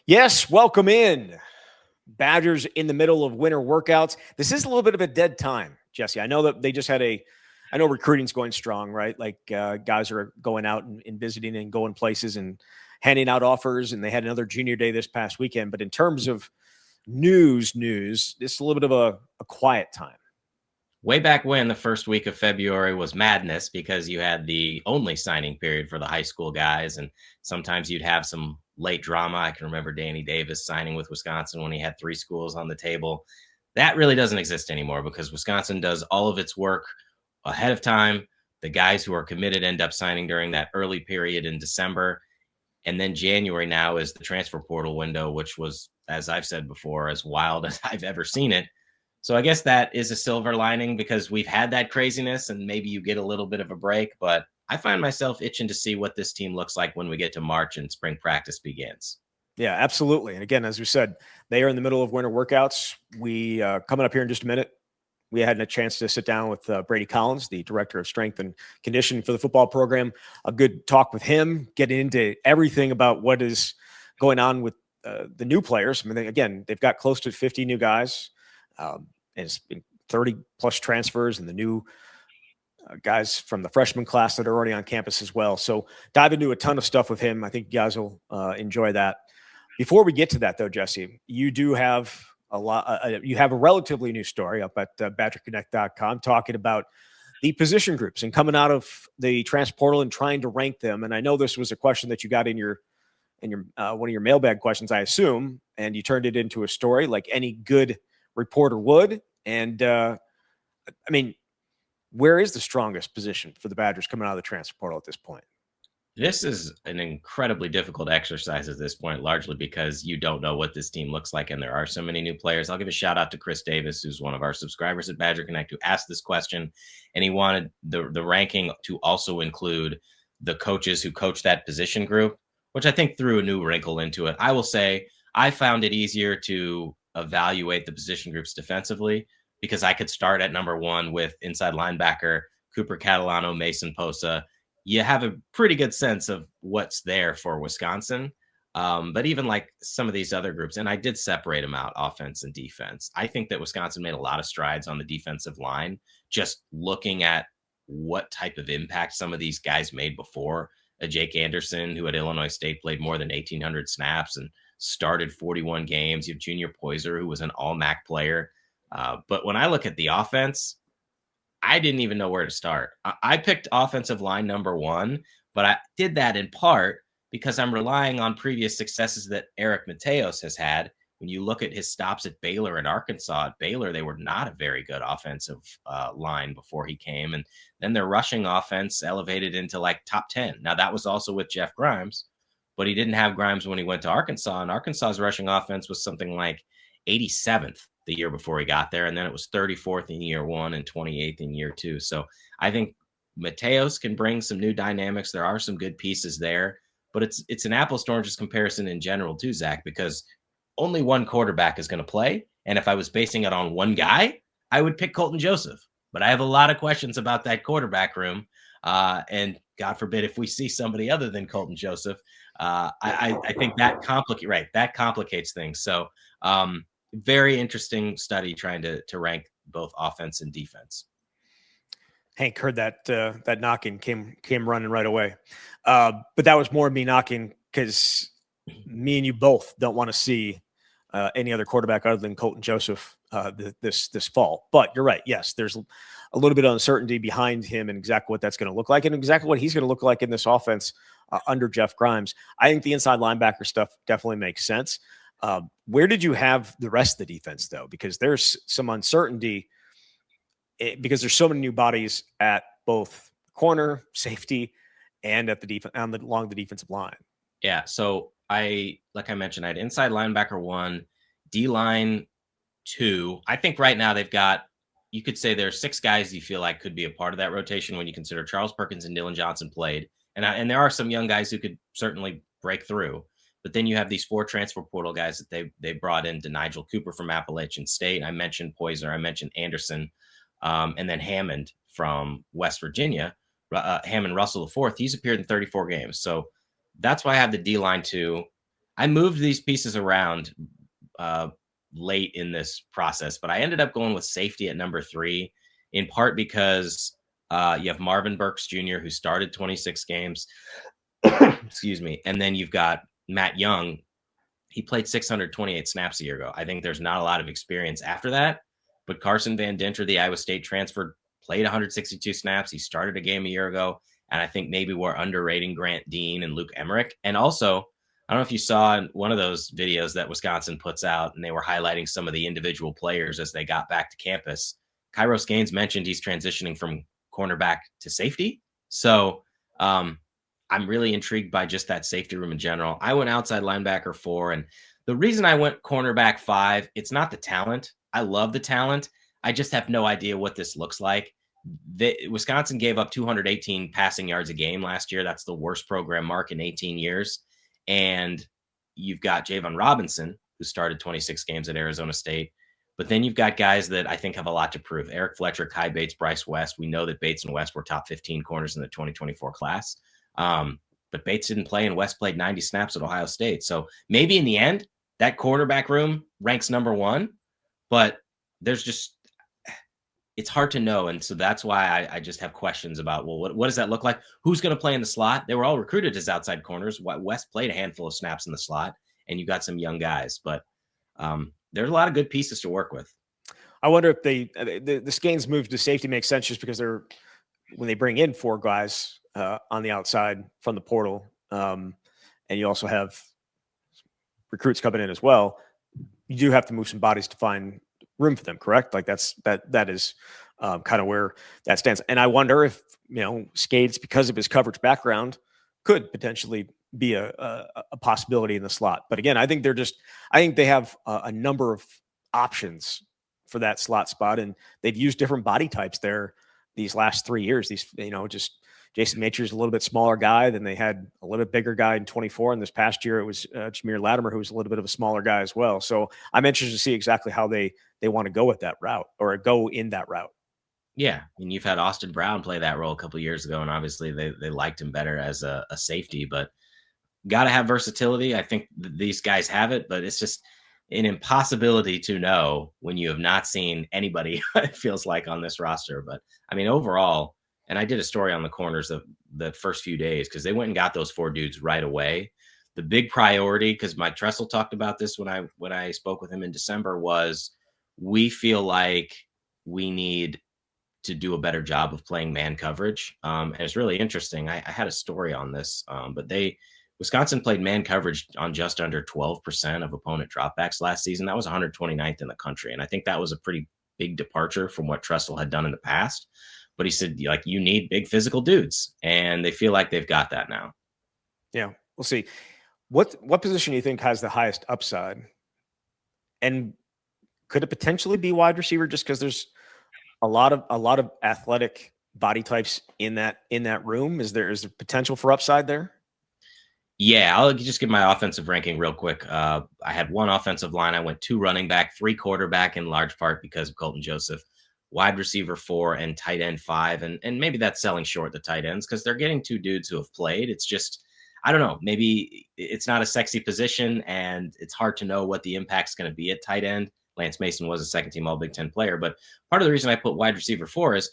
Yes, welcome in. Badgers in the middle of winter workouts. This is a little bit of a dead time, Jesse. I know that they just had I know recruiting's going strong, right? Like guys are going out and visiting and going places and handing out offers, and they had another junior day this past weekend. But in terms of news, this is a little bit of a quiet time. Way back when the first week of February was madness because you had the only signing period for the high school guys. And sometimes you'd have some late drama. I can remember Danny Davis signing with Wisconsin when he had three schools on the table. That really doesn't exist anymore because Wisconsin does all of its work ahead of time. The guys who are committed end up signing during that early period in December. And then January now is the transfer portal window, which was, as I've said before, as wild as I've ever seen it. So I guess that is a silver lining because we've had that craziness and maybe you get a little bit of a break. But I find myself itching to see what this team looks like when we get to March and spring practice begins. Yeah, absolutely. And again, as we said, they are in the middle of winter workouts. We coming up here in just a minute. We had a chance to sit down with Brady Collins, the director of strength and conditioning for the football program. A good talk with him, getting into everything about what is going on with the new players. I mean, again, they've got close to 50 new guys. And it's been 30 plus transfers and the new guys from the freshman class that are already on campus as well. So dive into a ton of stuff with him. I think you guys will enjoy that. Before we get to that, though, Jesse, you do have you have a relatively new story up at badgerconnect.com talking about the position groups and coming out of the transfer portal and trying to rank them. And I know this was a question that you got in your one of your mailbag questions, I assume, and you turned it into a story like any good reporter would. And I mean, where is the strongest position for the Badgers coming out of the transfer portal at this point? This is an incredibly difficult exercise at this point, largely because you don't know what this team looks like, and there are so many new players. I'll give a shout out to Chris Davis, who's one of our subscribers at Badger Connect, who asked this question, and he wanted the ranking to also include the coaches who coach that position group, which I think threw a new wrinkle into it. I will say I found it easier to evaluate the position groups defensively because I could start at number one with inside linebacker Cooper Catalano, Mason Posa. You have a pretty good sense of what's there for Wisconsin. But even like some of these other groups, and I did separate them out, offense and defense. I think that Wisconsin made a lot of strides on the defensive line, just looking at what type of impact some of these guys made before. Jake Anderson, who at Illinois State played more than 1,800 snaps and started 41 games. You have Junior Poyser, who was an all-MAC player. But when I look at the offense, I didn't even know where to start. I picked offensive line number one, but I did that in part because I'm relying on previous successes that Eric Mateos has had. When you look at his stops at Baylor and Arkansas, at Baylor, they were not a very good offensive line before he came. And then their rushing offense elevated into like top 10. Now, that was also with Jeff Grimes, but he didn't have Grimes when he went to Arkansas. And Arkansas's rushing offense was something like 87th the year before he got there. And then it was 34th in year one and 28th in year two. So I think Mateos can bring some new dynamics. There are some good pieces there, but it's an apples to oranges comparison in general too, Zach, because only one quarterback is going to play. And if I was basing it on one guy, I would pick Colton Joseph. But I have a lot of questions about that quarterback room. And God forbid if we see somebody other than Colton Joseph, I think that complicates things. So very interesting study trying to rank both offense and defense. Hank heard that knocking, came running right away. But that was more me knocking because me and you both don't want to see any other quarterback other than Colton Joseph this fall. But you're right. Yes, there's a little bit of uncertainty behind him and exactly what that's going to look like and exactly what he's going to look like in this offense under Jeff Grimes. I think the inside linebacker stuff definitely makes sense. Where did you have the rest of the defense, though? Because there's some uncertainty because there's so many new bodies at both corner, safety, and at the defense along the defensive line. Yeah. So like I mentioned, I had inside linebacker 1, D-line 2. I think right now they've got, you could say there's 6 guys you feel like could be a part of that rotation when you consider Charles Perkins and Dylan Johnson played. And there are some young guys who could certainly break through. But then you have these 4 transfer portal guys that they brought in, to Nigel Cooper from Appalachian State. I mentioned Poyser. I mentioned Anderson. And then Hammond from West Virginia. Hammond Russell IV. He's appeared in 34 games. So that's why I have the D-line 2. I moved these pieces around late in this process, but I ended up going with safety at number 3, in part because you have Marvin Burks Jr., who started 26 games. Excuse me. And then you've got Matt Young. He played 628 snaps a year ago. I think there's not a lot of experience after that, but Carson Van Dinter, the Iowa State transfer, played 162 snaps. He started a game a year ago. And I think maybe we're underrating Grant Dean and Luke Emmerich. And also, I don't know if you saw in one of those videos that Wisconsin puts out, and they were highlighting some of the individual players as they got back to campus. Kairos Gaines mentioned he's transitioning from cornerback to safety. So I'm really intrigued by just that safety room in general. I went outside linebacker 4, and the reason I went cornerback 5, it's not the talent. I love the talent. I just have no idea what this looks like. Wisconsin gave up 218 passing yards a game last year. That's the worst program mark in 18 years. And you've got Javon Robinson, who started 26 games at Arizona State. But then you've got guys that I think have a lot to prove. Eric Fletcher, Kai Bates, Bryce West. We know that Bates and West were top 15 corners in the 2024 class. But Bates didn't play, and West played 90 snaps at Ohio State. So maybe in the end, that cornerback room ranks number 1. But there's just, it's hard to know. And so that's why I just have questions about, well, what does that look like? Who's going to play in the slot? They were all recruited as outside corners. West played a handful of snaps in the slot, and you got some young guys. But there's a lot of good pieces to work with. I wonder if the Skanes move to safety makes sense just because when they bring in 4 guys on the outside from the portal, and you also have recruits coming in as well, you do have to move some bodies to find room for them, correct? Like that is kind of where that stands. And I wonder if, Skates, because of his coverage background, could potentially be a possibility in the slot. But again, I think they have a number of options for that slot spot, and they've used different body types there these last 3 years. Just Jason Matri's a little bit smaller guy. Then they had a little bit bigger guy in 24. And this past year, it was Jameer Latimer, who was a little bit of a smaller guy as well. So I'm interested to see exactly how they want to go with that route, or go in that route. Yeah. I mean, you've had Austin Brown play that role a couple of years ago, and obviously they liked him better as a safety, but got to have versatility. I think these guys have it, but it's just an impossibility to know when you have not seen anybody, it feels like, on this roster. But I mean, overall, and I did a story on the corners the first few days, because they went and got those 4 dudes right away. The big priority, because Mike Tressel talked about this when I spoke with him in December, was we feel like we need to do a better job of playing man coverage. And it's really interesting. I had a story on this, but Wisconsin played man coverage on just under 12% of opponent dropbacks last season. That was 129th in the country. And I think that was a pretty big departure from what Tressel had done in the past. But he said, you need big physical dudes, and they feel like they've got that now. Yeah, we'll see. What position do you think has the highest upside? And could it potentially be wide receiver, just because there's a lot of athletic body types in that room? Is there potential for upside there? Yeah, I'll just give my offensive ranking real quick. I had 1 offensive line. I went 2 running back, 3 quarterback, in large part because of Colton Joseph, wide receiver 4, and tight end 5. And maybe that's selling short the tight ends, because they're getting 2 dudes who have played. It's just, I don't know, maybe it's not a sexy position, and it's hard to know what the impact's going to be at tight end. Lance Mason was a second-team All Big Ten player, but part of the reason I put wide receiver 4 is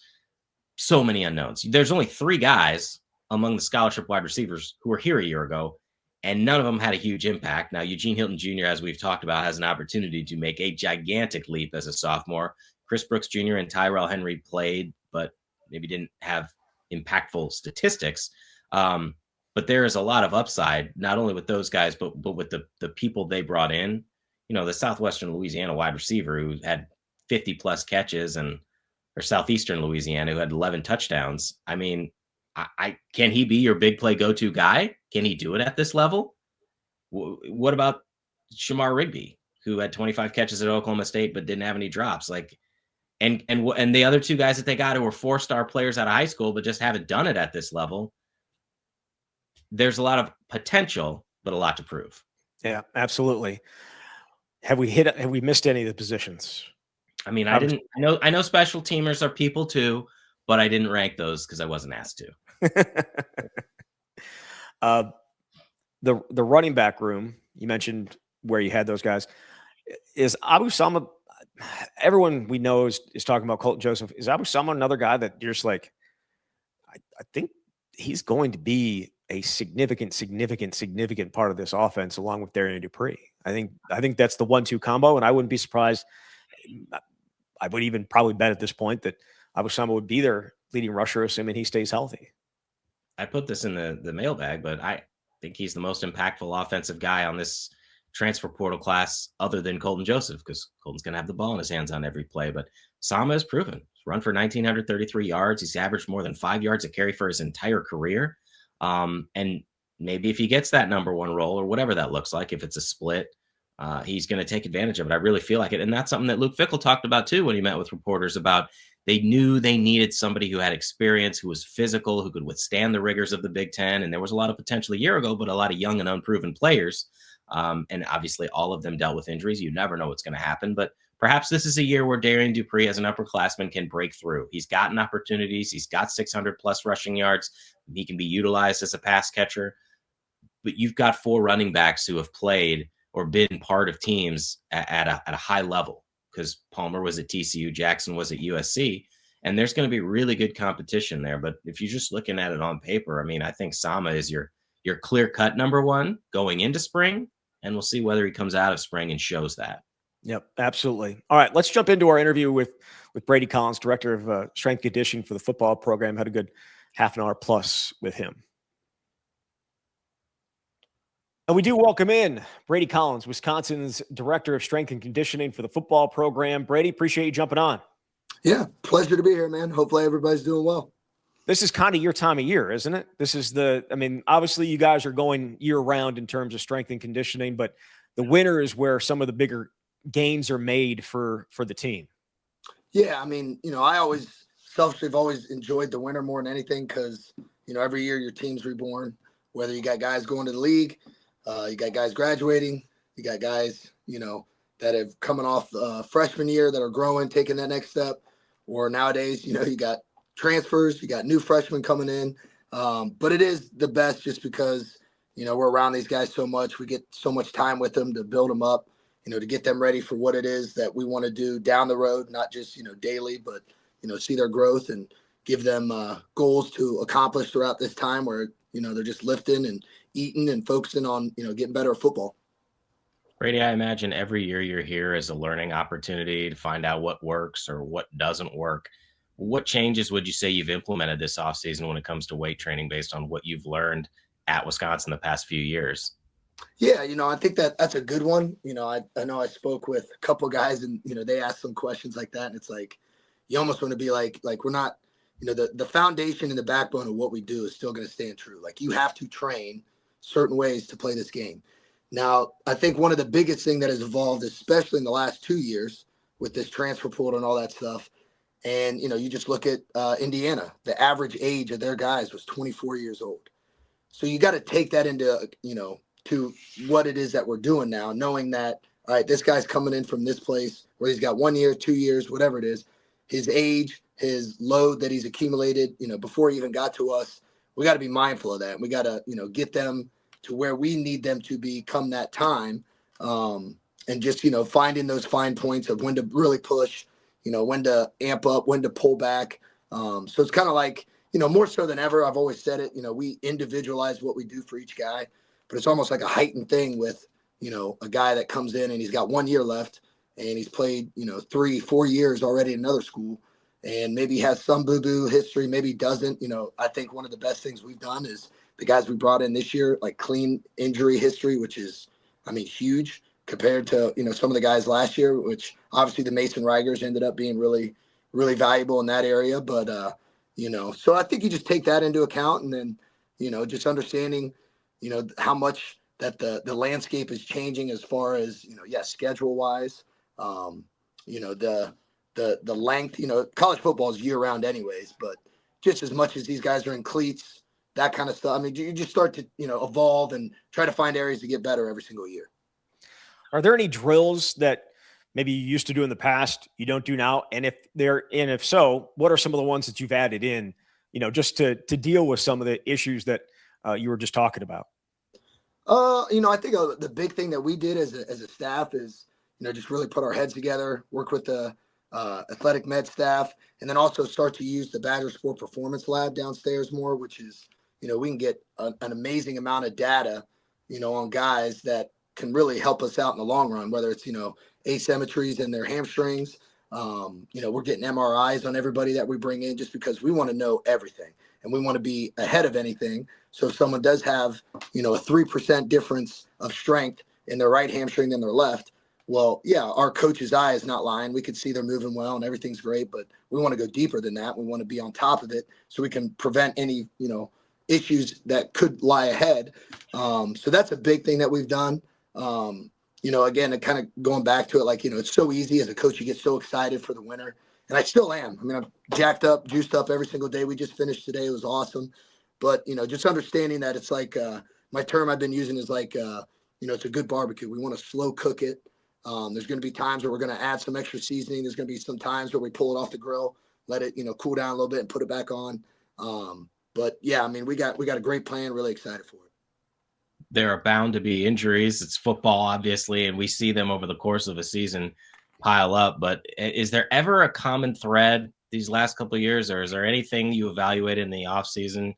so many unknowns. There's only 3 guys among the scholarship wide receivers who were here a year ago, and none of them had a huge impact. Now, Eugene Hilton Jr., as we've talked about, has an opportunity to make a gigantic leap as a sophomore. Chris Brooks Jr. and Tyrell Henry played, but maybe didn't have impactful statistics. But there is a lot of upside, not only with those guys, but with the people they brought in. The Southwestern Louisiana wide receiver who had 50 plus catches, or Southeastern Louisiana who had 11 touchdowns. I mean, can he be your big play go-to guy? Can he do it at this level? What about Shamar Rigby, who had 25 catches at Oklahoma State but didn't have any drops? And the other 2 guys that they got who were 4-star players out of high school but just haven't done it at this level. There's a lot of potential, but a lot to prove. Yeah, absolutely. Have we missed any of the positions? I mean, I know special teamers are people too, but I didn't rank those because I wasn't asked to. The running back room, You mentioned where you had those guys. Is Abu Sama, everyone we know is talking about Colton Joseph. Is Abu Sama another guy that you're just like, I think he's going to be a significant part of this offense along with Darian Dupree. I think that's the 1-2 combo, and I wouldn't be surprised. I would even probably bet at this point that Abu Sama would be their leading rusher, assuming he stays healthy. I put this in the mailbag, but I think he's the most impactful offensive guy on this transfer portal class other than Colton Joseph, because Colton's going to have the ball in his hands on every play. But Sama has proven. He's run for 1,933 yards. He's averaged more than 5 yards a carry for his entire career. And maybe if he gets that number one role or whatever that looks like, if it's a split, he's going to take advantage of it. I really feel like it. And that's something that Luke Fickell talked about too when he met with reporters about they knew they needed somebody who had experience, who was physical, who could withstand the rigors of the Big Ten. And there was a lot of potential a year ago, but a lot of young and unproven players. And obviously all of them dealt with injuries. You never know what's going to happen, but perhaps this is a year where Darian Dupree as an upperclassman can break through. He's gotten opportunities. He's got 600 plus rushing yards. He can be utilized as a pass catcher, but you've got 4 running backs who have played or been part of teams at a high level, because Palmer was at TCU, Jackson was at USC, and there's going to be really good competition there. But if you're just looking at it on paper, I mean, I think Sama is your clear-cut number one going into spring, and we'll see whether he comes out of spring and shows that. Yep, absolutely. All right, let's jump into our interview with Brady Collins, director of strength conditioning for the football program. Had a good half an hour plus with him. And we do welcome in Brady Collins, Wisconsin's director of strength and conditioning for the football program. Brady, appreciate you jumping on. Yeah, pleasure to be here, man. Hopefully everybody's doing well. This is kind of your time of year, isn't it? This is obviously you guys are going year round in terms of strength and conditioning, but the winter is where some of the bigger gains are made for the team. Yeah, I mean, I always selfishly have always enjoyed the winter more than anything because, every year your team's reborn, whether you got guys going to the league, you got guys graduating, you got guys, that have coming off freshman year that are growing, taking that next step, or nowadays, you got transfers, you got new freshmen coming in. But it is the best just because, we're around these guys so much. We get so much time with them to build them up, to get them ready for what it is that we want to do down the road, not just, daily, but, see their growth and give them goals to accomplish throughout this time where, they're just lifting and eating and focusing on, getting better at football. Brady, I imagine every year you're here as a learning opportunity to find out what works or what doesn't work. What changes would you say you've implemented this offseason when it comes to weight training based on what you've learned at Wisconsin the past few years? Yeah, I think that's a good one. I know I spoke with a couple of guys and, they asked some questions like that. And it's like, you almost want to be like we're not, the foundation and the backbone of what we do is still going to stand true. Like you have to train certain ways to play this game. Now, I think one of the biggest thing that has evolved, especially in the last 2 years with this transfer portal and all that stuff. And, you just look at Indiana, the average age of their guys was 24 years old. So you got to take that into, to what it is that we're doing now, knowing that, all right, this guy's coming in from this place where he's got 1 year, 2 years, whatever it is, his age, his load that he's accumulated, before he even got to us. We got to be mindful of that. We got to, get them to where we need them to be come that time. And just, finding those fine points of when to really push, when to amp up, when to pull back. So it's kind of like, more so than ever, I've always said it, we individualize what we do for each guy, but it's almost like a heightened thing with, a guy that comes in and he's got 1 year left and he's played, 3-4 years already in another school and maybe has some boo-boo history, maybe doesn't. I think one of the best things we've done is the guys we brought in this year, like clean injury history, which is, huge compared to, some of the guys last year, which obviously the Mason Rigers ended up being really, really valuable in that area. But, so I think you just take that into account and then, just understanding, how much that the landscape is changing as far as, schedule wise, the length, college football is year round anyways, but just as much as these guys are in cleats, that kind of stuff. You just start to, evolve and try to find areas to get better every single year. Are there any drills that maybe you used to do in the past you don't do now? And if so, what are some of the ones that you've added in, just to deal with some of the issues that you were just talking about? I think the big thing that we did as a staff is, just really put our heads together, work with the athletic med staff, and then also start to use the Badger Sport Performance Lab downstairs more, which is, we can get an amazing amount of data, on guys that can really help us out in the long run, whether it's, asymmetries in their hamstrings. We're getting MRIs on everybody that we bring in just because we want to know everything and we want to be ahead of anything. So if someone does have, a 3% difference of strength in their right hamstring than their left, well, yeah, our coach's eye is not lying. We can see they're moving well and everything's great, but we want to go deeper than that. We want to be on top of it so we can prevent any, issues that could lie ahead. So that's a big thing that we've done. Again, kind of going back to it, like, it's so easy as a coach, you get so excited for the winter. And I still am. I mean, I'm jacked up, juiced up every single day. We just finished today. It was awesome. But, just understanding that it's like my term I've been using is like, it's a good barbecue. We want to slow cook it. There's going to be times where we're going to add some extra seasoning. There's going to be some times where we pull it off the grill, let it, cool down a little bit and put it back on. But yeah, I mean, we got a great plan. Really excited for it. There are bound to be injuries. It's football, obviously, and we see them over the course of a season pile up. But is there ever a common thread these last couple of years, or is there anything you evaluated in the offseason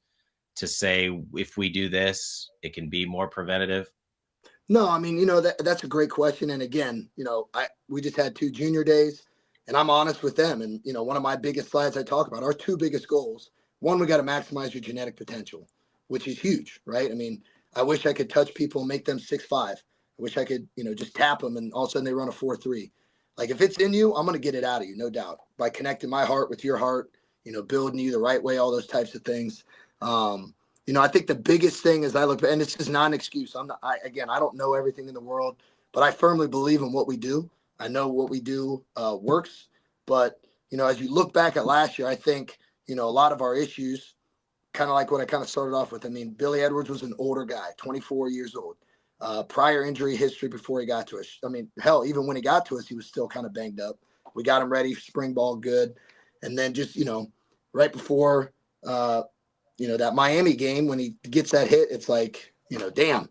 to say, if we do this, it can be more preventative? No, I mean, that's a great question. And again, we just had 2 junior days and I'm honest with them. And, one of my biggest slides I talk about, our 2 biggest goals. One, we got to maximize your genetic potential, which is huge, right? I mean, I wish I could touch people and make them 6'5". I wish I could, just tap them and all of a sudden they run a 4.3. Like if it's in you, I'm going to get it out of you, no doubt, by connecting my heart with your heart, building you the right way, all those types of things. I think the biggest thing as I look, and this is not an excuse. I don't know everything in the world, but I firmly believe in what we do. I know what we do works. But, as you look back at last year, I think, a lot of our issues, kind of like what I kind of started off with. I mean, Billy Edwards was an older guy, 24 years old, prior injury history before he got to us. I mean, hell, even when he got to us, he was still kind of banged up. We got him ready, spring ball good. And then just, right before, that Miami game, when he gets that hit, it's like, damn.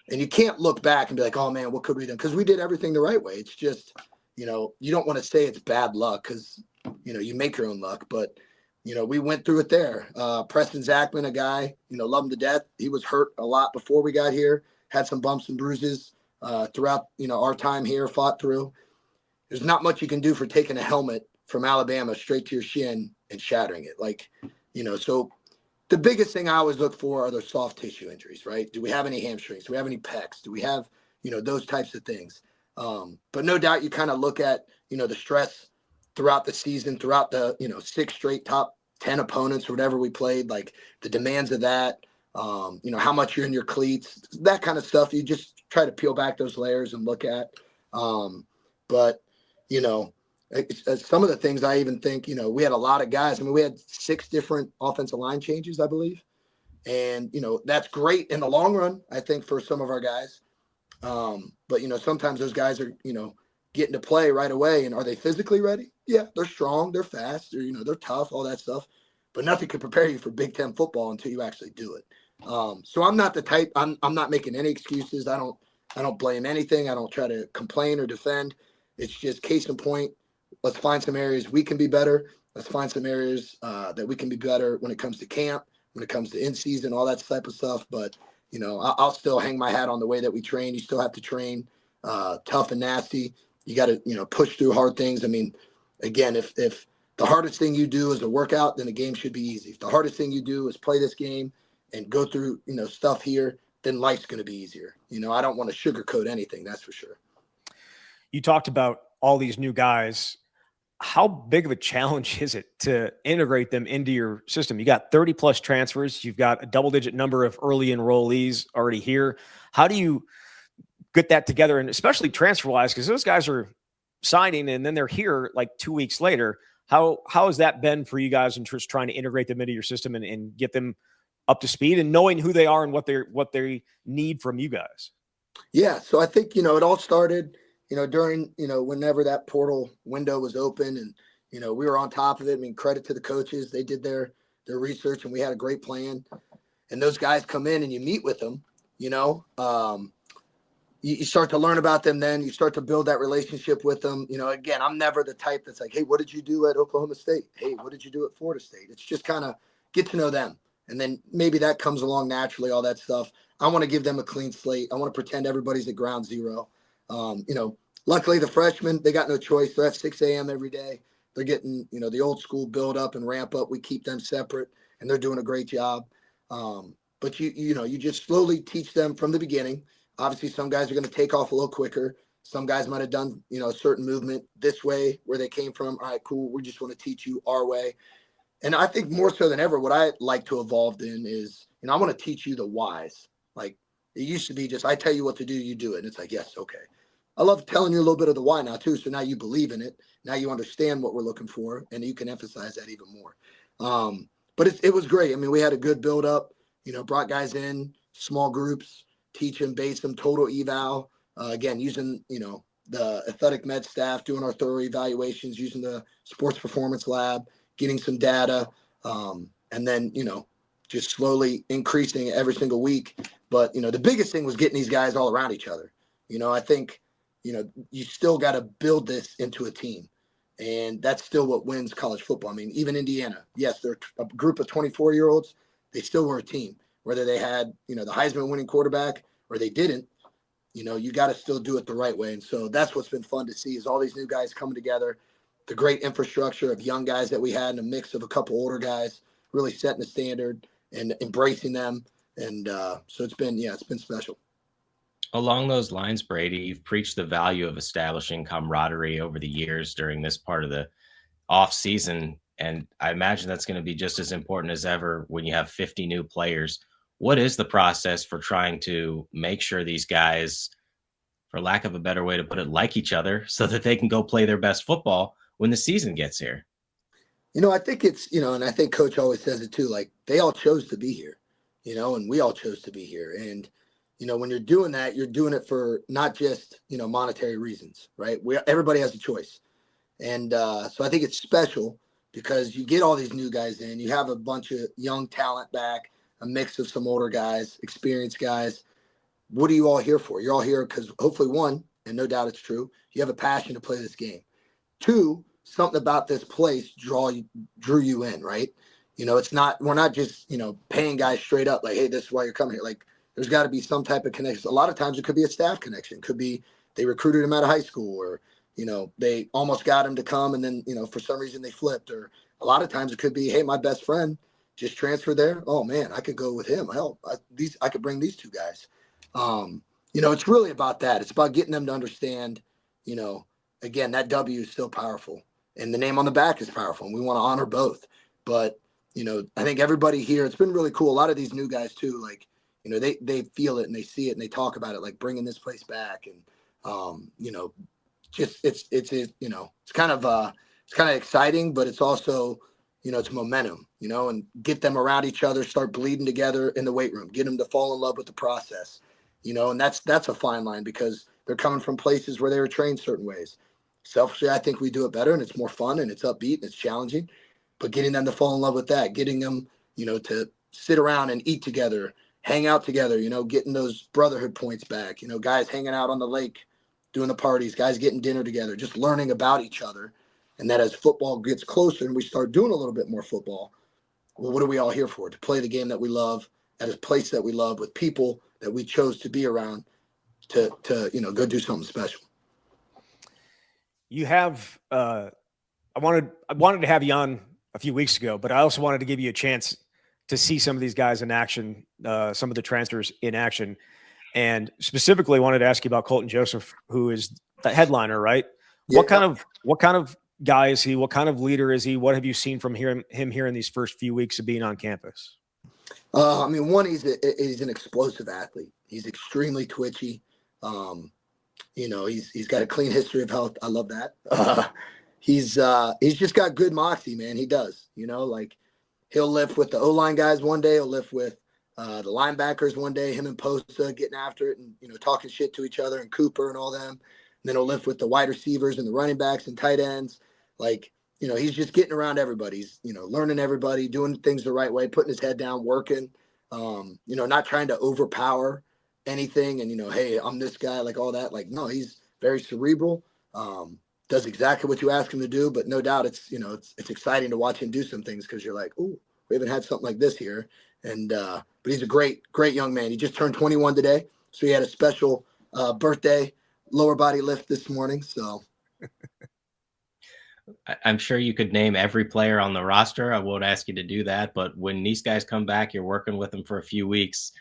And you can't look back and be like, oh, man, what could we do? Because we did everything the right way. It's just, you don't want to say it's bad luck because, you make your own luck. But, we went through it there. Preston Zachman, a guy, love him to death. He was hurt a lot before we got here, had some bumps and bruises throughout, our time here, fought through. There's not much you can do for taking a helmet from Alabama straight to your shin and shattering it. Like, so the biggest thing I always look for are those soft tissue injuries, right? Do we have any hamstrings? Do we have any pecs? Do we have, those types of things? But no doubt you kind of look at, the stress throughout the season, throughout the, 6 straight top 10 opponents or whatever we played, like the demands of that, how much you're in your cleats, that kind of stuff. You just try to peel back those layers and look at. But, some of the things I even think, we had a lot of guys. I mean, we had 6 different offensive line changes, I believe. And, that's great in the long run, I think, for some of our guys. But, sometimes those guys are, getting to play right away. And are they physically ready? Yeah, they're strong. They're fast. They're tough, all that stuff. But nothing could prepare you for Big Ten football until you actually do it. So I'm not the type, I'm not making any excuses. I don't blame anything. I don't try to complain or defend. It's just case in point. Let's find some areas we can be better. Let's find some areas that we can be better when it comes to camp, when it comes to in-season, all that type of stuff. But, I'll still hang my hat on the way that we train. You still have to train tough and nasty. You got to, push through hard things. I mean, again, if the hardest thing you do is a workout, then the game should be easy. If the hardest thing you do is play this game and go through, stuff here, then life's going to be easier. I don't want to sugarcoat anything. That's for sure. You talked about all these new guys. How big of a challenge is it to integrate them into your system? You got 30 plus transfers. You've got a double-digit number of early enrollees already here. How do you get that together? And especially transfer-wise, because those guys are signing and then they're here like 2 weeks later. How has that been for you guys in just trying to integrate them into your system and get them up to speed and knowing who they are and what they need from you guys? Yeah. So I think, it all started – during, whenever that portal window was open and, we were on top of it. I mean, credit to the coaches. They did their research and we had a great plan. And those guys come in and you meet with them you know. You start to learn about them then. You start to build that relationship with them. You know, again, I'm never the type that's like, hey, what did you do at Oklahoma State? Hey, what did you do at Florida State? It's just kind of get to know them. And then maybe that comes along naturally, all that stuff. I want to give them a clean slate. I want to pretend everybody's at ground zero. You know, luckily the freshmen, they got no choice. They're at 6 a.m. every day. They're getting, you know, the old school build up and ramp up. We keep them separate, and they're doing a great job. But you know, you just slowly teach them from the beginning. Obviously, some guys are going to take off a little quicker. Some guys might have done, you know, a certain movement this way where they came from. All right, cool. We just want to teach you our way. And I think more so than ever, what I like to evolve in is, you know, I want to teach you the whys. Like it used to be just, I tell you what to do, you do it. And it's like, yes, okay. I love telling you a little bit of the why now too. So now you believe in it. Now you understand what we're looking for, and you can emphasize that even more. But it was great. I mean, we had a good build up, you know, brought guys in, small groups, teach them, base them, total eval. Again, using, you know, the athletic med staff, doing our thorough evaluations, using the sports performance lab, getting some data, and then, you know, just slowly increasing every single week. But, you know, the biggest thing was getting these guys all around each other. You know, I think, you know, you still got to build this into a team. And that's still what wins college football. I mean, even Indiana, yes, they're a group of 24-year-olds. They still were a team, whether they had, you know, the Heisman winning quarterback or they didn't. You know, you got to still do it the right way. And so that's what's been fun to see is all these new guys coming together, the great infrastructure of young guys that we had and a mix of a couple older guys really setting the standard and embracing them. And so it's been special. Along those lines, Brady, you've preached the value of establishing camaraderie over the years during this part of the off season. And I imagine that's going to be just as important as ever when you have 50 new players. What is the process for trying to make sure these guys, for lack of a better way to put it, like each other so that they can go play their best football when the season gets here? You know, I think it's, you know, and I think coach always says it too, like they all chose to be here, you know, and we all chose to be here. And, you know, when you're doing that, you're doing it for not just, you know, monetary reasons, right? Everybody has a choice. And so I think it's special because you get all these new guys in, you have a bunch of young talent back, a mix of some older guys, experienced guys. What are you all here for? You're all here because hopefully one, and no doubt it's true, you have a passion to play this game. Two, something about this place drew you in, right? You know, we're not just, you know, paying guys straight up like, hey, this is why you're coming here. Like there's got to be some type of connection. A lot of times it could be a staff connection. It could be they recruited him out of high school, or, you know, they almost got him to come and then, you know, for some reason they flipped. Or a lot of times it could be, hey, my best friend just transferred there. Oh man, I could go with him. Hell, I could bring these two guys. You know, it's really about that. It's about getting them to understand, you know, again, that W is still powerful and the name on the back is powerful. And we want to honor both. But, you know, I think everybody here, it's been really cool. A lot of these new guys too, like, you know, they feel it and they see it and they talk about it, like bringing this place back. And, you know, just you know, it's kind of exciting, but it's also, you know, it's momentum, you know, and get them around each other, start bleeding together in the weight room, get them to fall in love with the process, you know, and that's a fine line because they're coming from places where they were trained certain ways. Selfishly, I think we do it better and it's more fun and it's upbeat and it's challenging, but getting them to fall in love with that, getting them, you know, to sit around and eat together, hang out together, you know, getting those brotherhood points back, you know, guys hanging out on the lake, doing the parties, guys getting dinner together, just learning about each other. And that as football gets closer and we start doing a little bit more football, well, what are we all here for? To play the game that we love at a place that we love with people that we chose to be around to you know, go do something special. You have I wanted to have you on a few weeks ago, but I also wanted to give you a chance to see some of these guys in action, some of the transfers in action. And specifically wanted to ask you about Colton Joseph, who is the headliner, right? Yeah. What kind of guy is he? What kind of leader is he? What have you seen from him here in these first few weeks of being on campus? I mean, one, he's an explosive athlete. He's extremely twitchy. You know, he's got a clean history of health. I love that. He's just got good moxie, man. He does. You know, like he'll lift with the O-line guys one day. He'll lift with the linebackers one day. Him and Posta getting after it and, you know, talking shit to each other and Cooper and all them. And then he'll lift with the wide receivers and the running backs and tight ends. Like, you know, he's just getting around everybody. He's, you know, learning everybody, doing things the right way, putting his head down, working. You know, not trying to overpower. anything. And, hey, I'm this guy, like all that. Like, no, he's very cerebral, does exactly what you ask him to do. But no doubt it's exciting to watch him do some things because you're like, oh, we haven't had something like this here. And but he's a great young man. He just turned 21 today. So he had a special birthday lower body lift this morning. So I'm sure you could name every player on the roster. I won't ask you to do that, but when these guys come back, you're working with them for a few weeks.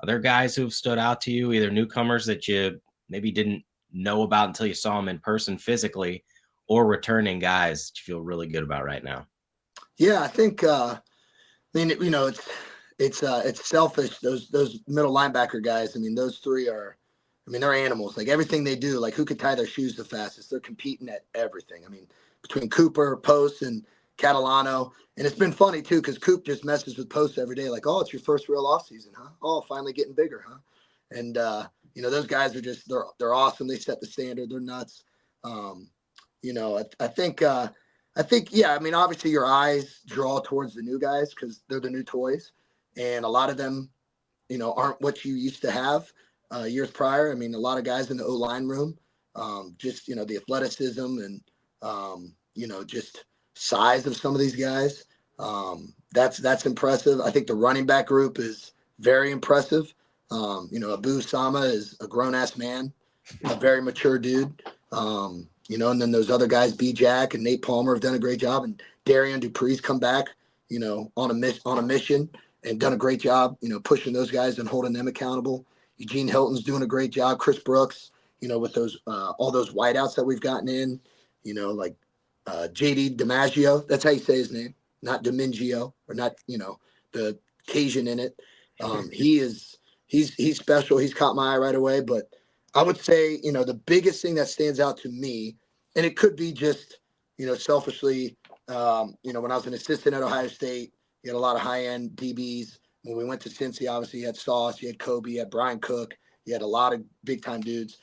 Are there guys who've stood out to you, either newcomers that you maybe didn't know about until you saw them in person physically, or returning guys that you feel really good about right now? yeah, I think it's selfish. Those middle linebacker guys. I mean, those three are. I mean, they're animals. Like everything they do, like who could tie their shoes the fastest? They're competing at everything. I mean, between Cooper, Post, and Catalano. And it's been funny too, because Coop just messes with Post every day. Like, oh, it's your first real offseason, huh? Oh, finally getting bigger, huh? And those guys are just they're awesome. They set the standard. They're nuts. I think, yeah, I mean, obviously your eyes draw towards the new guys because they're the new toys. And a lot of them, aren't what you used to have years prior. I mean, a lot of guys in the O-line room, just, the athleticism and, just size of some of these guys. That's impressive. I think the running back group is very impressive. Abu Sama is a grown-ass man, a very mature dude. And then those other guys, B. Jack and Nate Palmer, have done a great job. And Darian Dupree's come back, on a mission and done a great job, pushing those guys and holding them accountable. Eugene Hilton's doing a great job. Chris Brooks, with those all those wideouts that we've gotten in, like JD DiMaggio. That's how you say his name, not Domingio or not, the Cajun in it. He's special. He's caught my eye right away. But I would say, the biggest thing that stands out to me, and it could be just, selfishly, when I was an assistant at Ohio State, you had a lot of high-end DBs. When we went to Cincy, obviously you had Sauce, you had Kobe, you had Brian Cook, you had a lot of big-time dudes.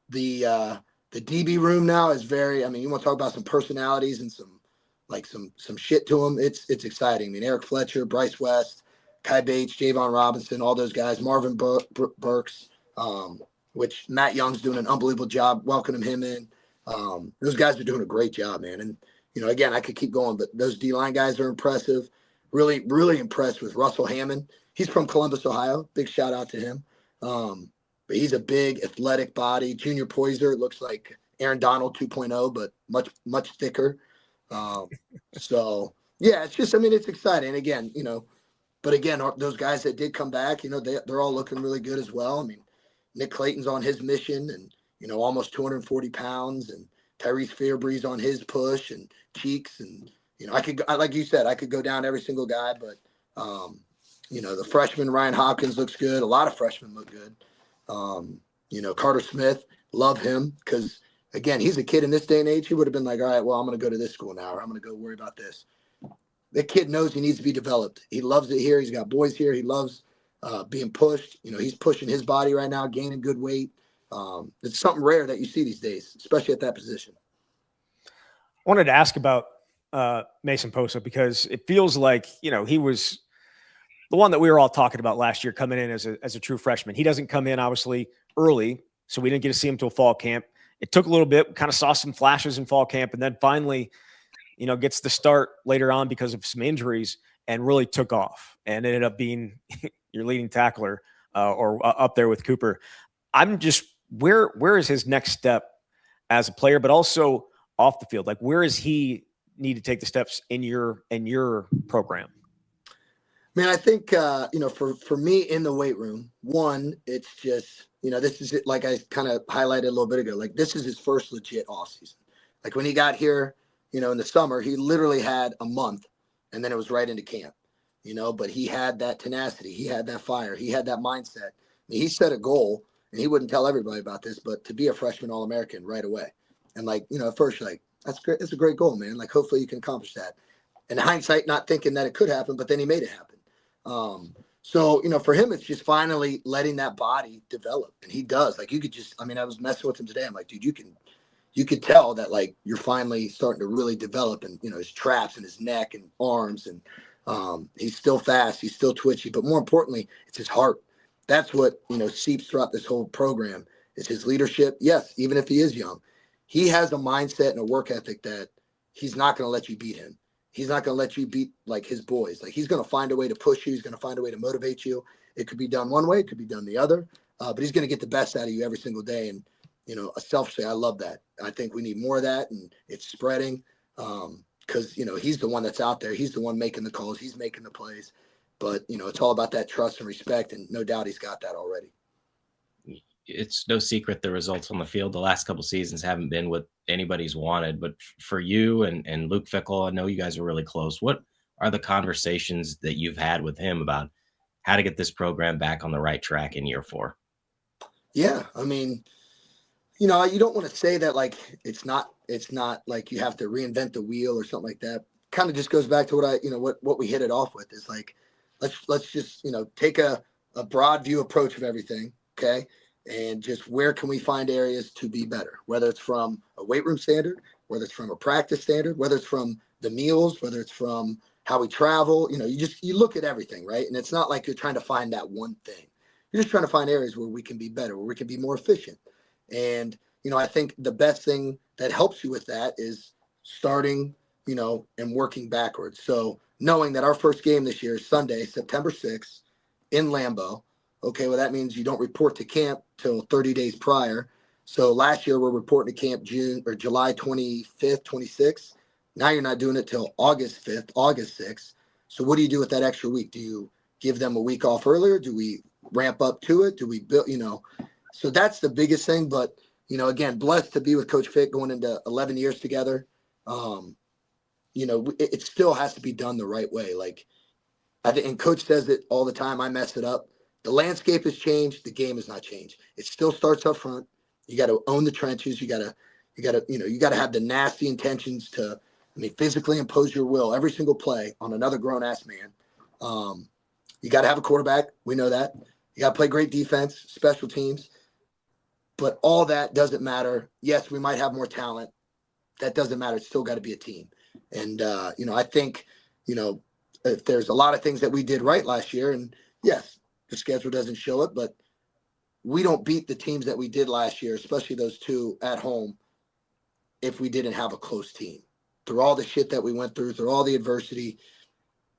The DB room now is very, I mean, you want to talk about some personalities and some shit to them. It's exciting. I mean, Eric Fletcher, Bryce West, Kai Bates, Javon Robinson, all those guys, Marvin Burks, which Matt Young's doing an unbelievable job welcoming him in. Those guys are doing a great job, man. And, again, I could keep going, but those D-line guys are impressive. Really, really impressed with Russell Hammond. He's from Columbus, Ohio. Big shout out to him. But he's a big athletic body. Junior Poyser looks like Aaron Donald 2.0, but much, much thicker. So, yeah, it's just, I mean, it's exciting. And again, but again, those guys that did come back, they're all looking really good as well. I mean, Nick Clayton's on his mission and, almost 240 pounds, and Tyrese Fairbrie's on his push, and Cheeks. And, like you said, I could go down every single guy, but, the freshman Ryan Hopkins looks good. A lot of freshmen look good. Carter Smith, love him because, again, he's a kid in this day and age. He would have been like, all right, well, I'm going to go to this school now, or I'm going to go worry about this. That kid knows he needs to be developed. He loves it here. He's got boys here. He loves being pushed. He's pushing his body right now, gaining good weight. It's something rare that you see these days, especially at that position. I wanted to ask about Mason Posa because it feels like, he was the one that we were all talking about last year coming in as a true freshman. He doesn't come in, obviously, early, so we didn't get to see him till fall camp. It took a little bit. We kind of saw some flashes in fall camp, and then finally, gets the start later on because of some injuries and really took off and ended up being your leading tackler or up there with Cooper. I'm just, where is his next step as a player, but also off the field? Like, where does he need to take the steps in your program? I mean, I think, for me in the weight room, one, it's just, this is it. Like I kind of highlighted a little bit ago, like this is his first legit offseason. Like when he got here, in the summer, he literally had a month and then it was right into camp, but he had that tenacity. He had that fire. He had that mindset. I mean, he set a goal, and he wouldn't tell everybody about this, but to be a freshman All-American right away. And at first you're like, that's great. That's a great goal, man. Like, hopefully you can accomplish that. In hindsight, not thinking that it could happen, but then he made it happen. So, for him, it's just finally letting that body develop. And he does. Like, you could just, I was messing with him today. I'm like, dude, you could tell that, like, you're finally starting to really develop, and, his traps and his neck and arms, and he's still fast. He's still twitchy. But more importantly, it's his heart. that's what, seeps throughout this whole program is his leadership. Yes, even if he is young, he has a mindset and a work ethic that he's not going to let you beat him. He's not going to let you beat like his boys. Like he's going to find a way to push you. He's going to find a way to motivate you. It could be done one way, it could be done the other, but he's going to get the best out of you every single day. And selfishly, I love that. I think we need more of that, and it's spreading because he's the one that's out there. He's the one making the calls. He's making the plays. But it's all about that trust and respect, and no doubt he's got that already. It's no secret the results on the field the last couple seasons haven't been what anybody's wanted. But for you and Luke Fickell, I know you guys are really close. What are the conversations that you've had with him about how to get this program back on the right track in year 4? Yeah, I mean, you don't want to say that like it's not like you have to reinvent the wheel or something like that. Kind of just goes back to what we hit it off with is like let's just take a broad view approach of everything, okay? And just where can we find areas to be better, whether it's from a weight room standard, whether it's from a practice standard, whether it's from the meals, whether it's from how we travel. You look at everything, right? And it's not like you're trying to find that one thing. You're just trying to find areas where we can be better, where we can be more efficient. And I think the best thing that helps you with that is starting and working backwards. So knowing that our first game this year is Sunday, September 6th in Lambeau. Okay, well, that means you don't report to camp till 30 days prior. So last year we're reporting to camp July 25th, 26th. Now you're not doing it till August 5th, August 6th. So what do you do with that extra week? Do you give them a week off earlier? Do we ramp up to it? Do we build, So that's the biggest thing. But, again, blessed to be with Coach Fick going into 11 years together. It still has to be done the right way. Like, I think, and Coach says it all the time, I mess it up. The landscape has changed. The game has not changed. It still starts up front. You got to own the trenches. You got to have the nasty intentions to, physically impose your will every single play on another grown ass man. You got to have a quarterback. We know that. You got to play great defense, special teams. But all that doesn't matter. Yes, we might have more talent. That doesn't matter. It's still got to be a team. And, I think, if there's a lot of things that we did right last year, and yes, the schedule doesn't show it, but we don't beat the teams that we did last year, especially those two at home, if we didn't have a close team. Through all the shit that we went through all the adversity,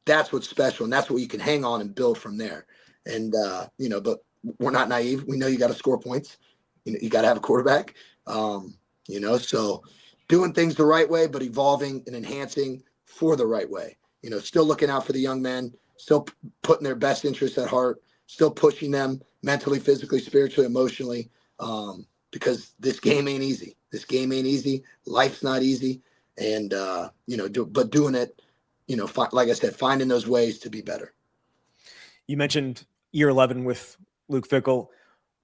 that's what's special, and that's what you can hang on and build from there. And, but we're not naive. We know you got to score points. You got to have a quarterback, so doing things the right way, but evolving and enhancing for the right way. Still looking out for the young men, still putting their best interests at heart, still pushing them mentally, physically, spiritually, emotionally, because this game ain't easy. This game ain't easy. Life's not easy. And, but doing it, like I said, finding those ways to be better. You mentioned year 11 with Luke Fickell.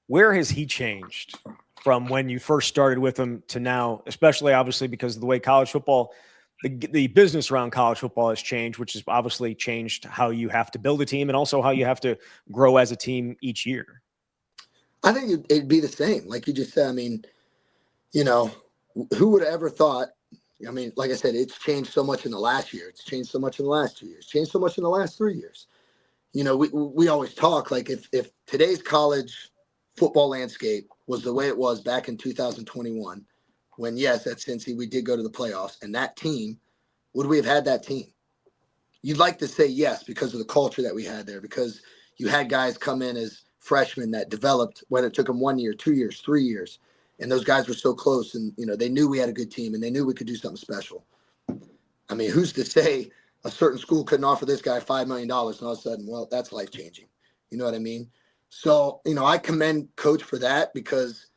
Where has he changed from when you first started with him to now, especially obviously because of the way college football, the business around college football has changed, which has obviously changed how you have to build a team and also how you have to grow as a team each year? I think it'd be the same. Like you just said, who would have ever thought, like I said, it's changed so much in the last year. It's changed so much in the last 2 years, changed so much in the last 3 years. We always talk like if today's college football landscape was the way it was back in 2021, when, yes, at Cincy, we did go to the playoffs, and that team, would we have had that team? You'd like to say yes because of the culture that we had there, because you had guys come in as freshmen that developed, whether it took them 1 year, 2 years, 3 years, and those guys were so close, and, they knew we had a good team, and they knew we could do something special. Who's to say a certain school couldn't offer this guy $5 million, and all of a sudden, well, that's life-changing. You know what I mean? So, I commend Coach for that, because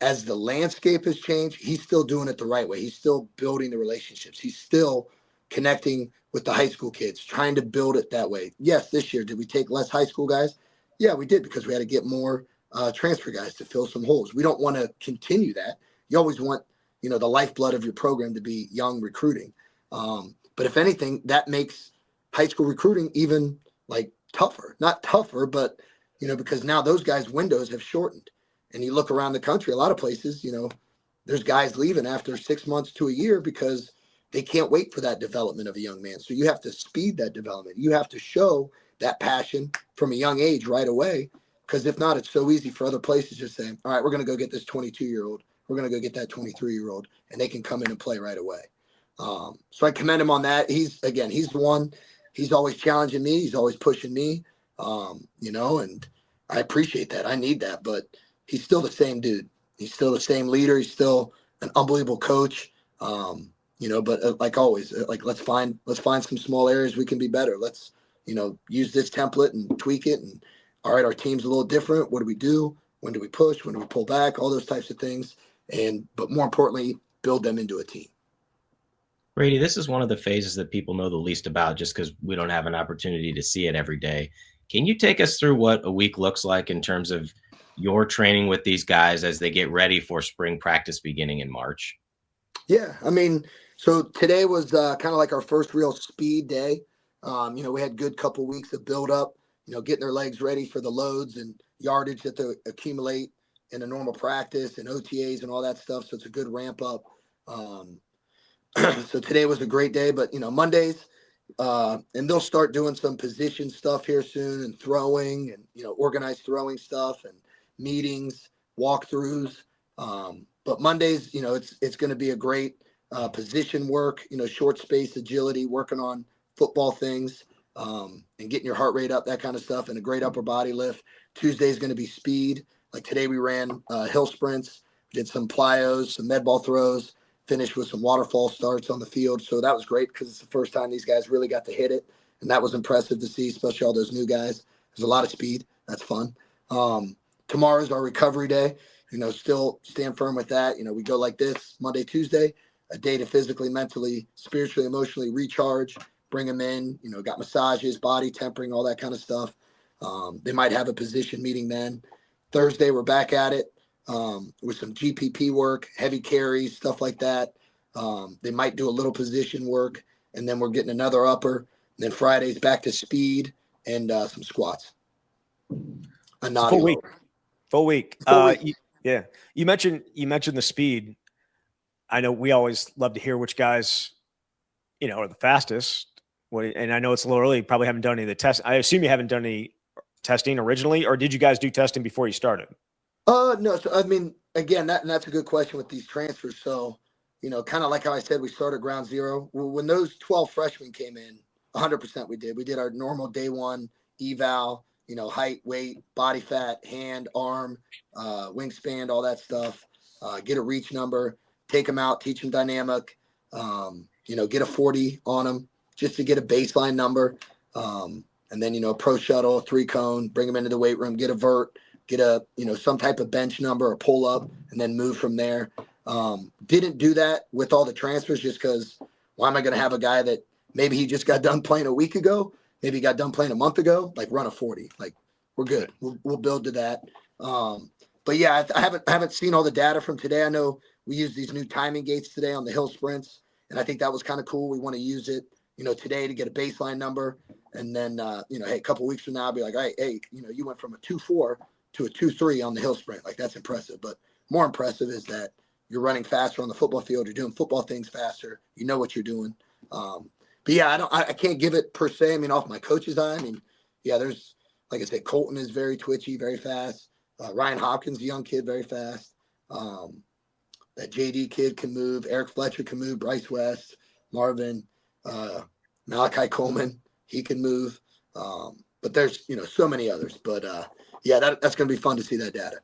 as the landscape has changed, he's still doing it the right way. He's still building the relationships. He's still connecting with the high school kids, trying to build it that way. Yes, this year, did we take less high school guys? Yeah, we did, because we had to get more transfer guys to fill some holes. We don't want to continue that. You always want, the lifeblood of your program to be young recruiting. But if anything, that makes high school recruiting even like tougher. Not tougher, but, because now those guys' windows have shortened. And you look around the country, a lot of places, there's guys leaving after 6 months to a year because they can't wait for that development of a young man. So you have to speed that development. You have to show that passion from a young age right away. Because if not, it's so easy for other places just saying, all right, we're going to go get this 22-year-old. We're going to go get that 23-year-old, and they can come in and play right away. So I commend him on that. He's the one. He's always challenging me. He's always pushing me, and I appreciate that. I need that. But he's still the same dude. He's still the same leader. He's still an unbelievable coach. But like always, let's find some small areas we can be better. Let's, use this template and tweak it. And all right, our team's a little different. What do we do? When do we push? When do we pull back? All those types of things. But more importantly, build them into a team. Brady, this is one of the phases that people know the least about just because we don't have an opportunity to see it every day. Can you take us through what a week looks like in terms of your training with these guys as they get ready for spring practice beginning in March? Yeah, so today was kind of like our first real speed day. We had good couple weeks of build up, getting their legs ready for the loads and yardage that they accumulate in a normal practice and OTAs and all that stuff. So it's a good ramp up. So today was a great day, but Mondays, and they'll start doing some position stuff here soon and throwing and, organized throwing stuff and meetings, walkthroughs. But Mondays, it's going to be a great position work, short space agility, working on football things and getting your heart rate up, that kind of stuff, and a great upper body lift. Tuesday is going to be speed. Like today we ran hill sprints, did some plyos, some med ball throws, finished with some waterfall starts on the field. So that was great because it's the first time these guys really got to hit it. And that was impressive to see, especially all those new guys. There's a lot of speed. That's fun. Tomorrow's our recovery day. Still stand firm with that. We go like this Monday, Tuesday, a day to physically, mentally, spiritually, emotionally recharge, bring them in, got massages, body tempering, all that kind of stuff. They might have a position meeting then. Thursday, we're back at it. With some GPP work, heavy carries, stuff like that. They might do a little position work, and then we're getting another upper. And then Friday's back to speed and some squats. A naughty full week. lower. Full week. Yeah. You mentioned the speed. I know we always love to hear which guys, are the fastest. And I know it's a little early. You probably haven't done any of the tests. I assume you haven't done any testing originally, or did you guys do testing before you started? No. So, again, that's a good question with these transfers. So, kind of like how I said, we started ground zero. When those 12 freshmen came in, 100% we did. We did our normal day one eval, height, weight, body fat, hand, arm, wingspan, all that stuff. Get a reach number, take them out, teach them dynamic, get a 40 on them just to get a baseline number. And then, pro shuttle, 3-cone, bring them into the weight room, get a vert, get a, some type of bench number or pull up, and then move from there. Didn't do that with all the transfers just because why am I going to have a guy that maybe he just got done playing a week ago, maybe he got done playing a month ago, like run a 40. Like we're good. We'll build to that. But yeah, I haven't seen all the data from today. I know we use these new timing gates today on the hill sprints, and I think that was kind of cool. We want to use it, today to get a baseline number. And then, hey, a couple weeks from now, I'll be like, hey, you went from a 2.4 to a 2.3 on the hill sprint. Like that's impressive. But more impressive is that you're running faster on the football field. You're doing football things faster. You know what you're doing. But yeah, I can't give it per se. Off my coach's eye. There's, like I said, Colton is very twitchy, very fast. Ryan Hopkins, a young kid, very fast. That JD kid can move. Eric Fletcher can move. Bryce West, Marvin, Malachi Coleman, he can move. But there's, so many others. But that's going to be fun to see that data.